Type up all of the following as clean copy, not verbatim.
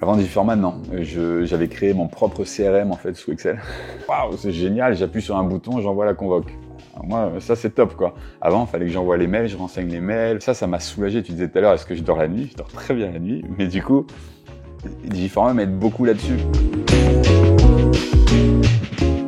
Avant Digiformat, non. J'avais créé mon propre CRM en fait sous Excel. Waouh, c'est génial, j'appuie sur un bouton, j'envoie la convoque. Alors moi, ça c'est top quoi. Avant, il fallait que j'envoie les mails, je renseigne les mails. Ça m'a soulagé. Tu disais tout à l'heure, est-ce que je dors la nuit? Je dors très bien la nuit, mais du coup, Digiformat m'aide beaucoup là-dessus.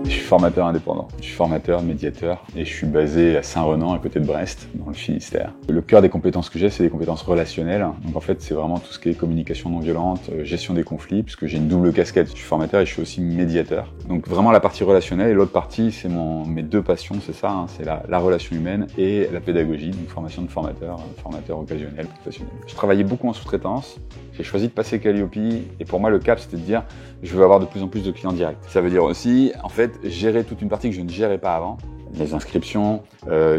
Je suis formateur indépendant, je suis formateur, médiateur et je suis basé à Saint-Renan, à côté de Brest, dans le Finistère. Le cœur des compétences que j'ai, c'est des compétences relationnelles. Donc en fait, c'est vraiment tout ce qui est communication non violente, gestion des conflits, puisque j'ai une double casquette. Je suis formateur et je suis aussi médiateur. Donc vraiment la partie relationnelle et l'autre partie, c'est mes deux passions, c'est ça, hein, c'est la relation humaine et la pédagogie, donc formation de formateur, formateur occasionnel, professionnel. Je travaillais beaucoup en sous-traitance. J'ai choisi de passer Calliope et pour moi le cap c'était de dire je veux avoir de plus en plus de clients directs. Ça veut dire aussi en fait gérer toute une partie que je ne gérais pas avant. Les inscriptions,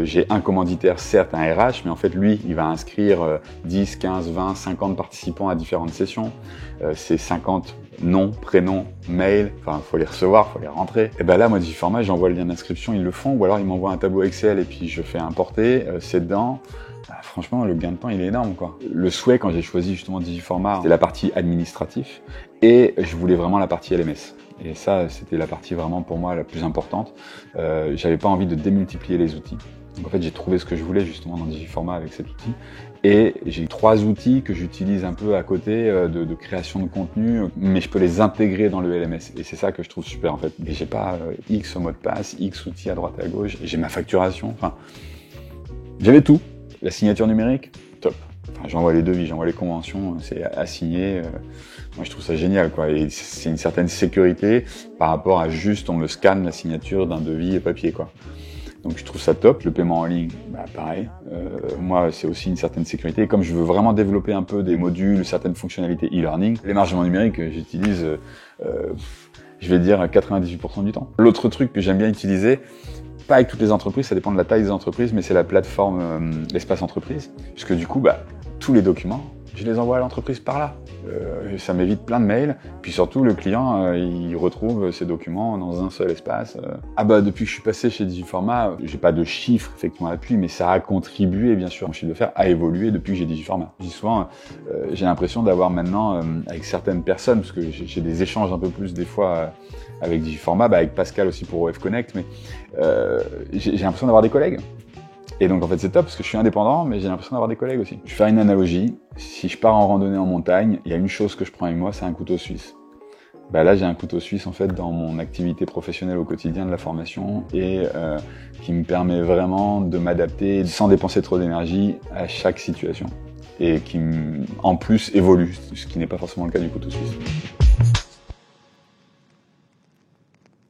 j'ai un commanditaire certes, un RH, mais en fait lui il va inscrire 10, 15, 20, 50 participants à différentes sessions. C'est 50 noms, prénoms, mails, enfin faut les recevoir, faut les rentrer. Et ben là moi Digiformat j'envoie le lien d'inscription, ils le font, ou alors ils m'envoient un tableau Excel et puis je fais importer, c'est dedans. Ah, franchement, le gain de temps, il est énorme, quoi. Le souhait, quand j'ai choisi justement Digiformat, c'était la partie administrative et je voulais vraiment la partie LMS. Et ça, c'était la partie vraiment pour moi la plus importante. J'avais pas envie de démultiplier les outils. Donc en fait, j'ai trouvé ce que je voulais justement dans Digiformat avec cet outil. Et j'ai 3 outils que j'utilise un peu à côté de création de contenu, mais je peux les intégrer dans le LMS. Et c'est ça que je trouve super en fait. Et j'ai pas X mot de passe, X outils à droite et à gauche. J'ai ma facturation. Enfin, j'avais tout. La signature numérique, top. Enfin, j'envoie les devis, j'envoie les conventions, c'est à signer. Moi, je trouve ça génial, quoi. Et c'est une certaine sécurité par rapport à juste on me scanne la signature d'un devis et papier, quoi. Donc, je trouve ça top. Le paiement en ligne, bah, pareil. Moi, c'est aussi une certaine sécurité. Et comme je veux vraiment développer un peu des modules, certaines fonctionnalités e-learning, l'émargement numérique, j'utilise, je vais dire, 98% du temps. L'autre truc que j'aime bien utiliser, pas avec toutes les entreprises, ça dépend de la taille des entreprises, mais c'est la plateforme l'espace entreprise, puisque du coup, bah, tous les documents, je les envoie à l'entreprise par là. Ça m'évite plein de mails, puis surtout le client, il retrouve ses documents dans un seul espace. Ah bah depuis que je suis passé chez Digiformat, j'ai pas de chiffres effectivement à l'appui, mais ça a contribué bien sûr, mon chiffre d'affaires a évolué depuis que j'ai Digiformat. Je dis souvent, j'ai l'impression d'avoir maintenant avec certaines personnes, parce que j'ai des échanges un peu plus des fois avec Digiformat, bah avec Pascal aussi pour OF Connect, mais j'ai l'impression d'avoir des collègues. Et donc en fait c'est top parce que je suis indépendant, mais j'ai l'impression d'avoir des collègues aussi. Je vais faire une analogie. Si je pars en randonnée en montagne, il y a une chose que je prends avec moi, c'est un couteau suisse. Bah là j'ai un couteau suisse en fait dans mon activité professionnelle au quotidien de la formation et qui me permet vraiment de m'adapter sans dépenser trop d'énergie à chaque situation et qui en plus évolue, ce qui n'est pas forcément le cas du couteau suisse.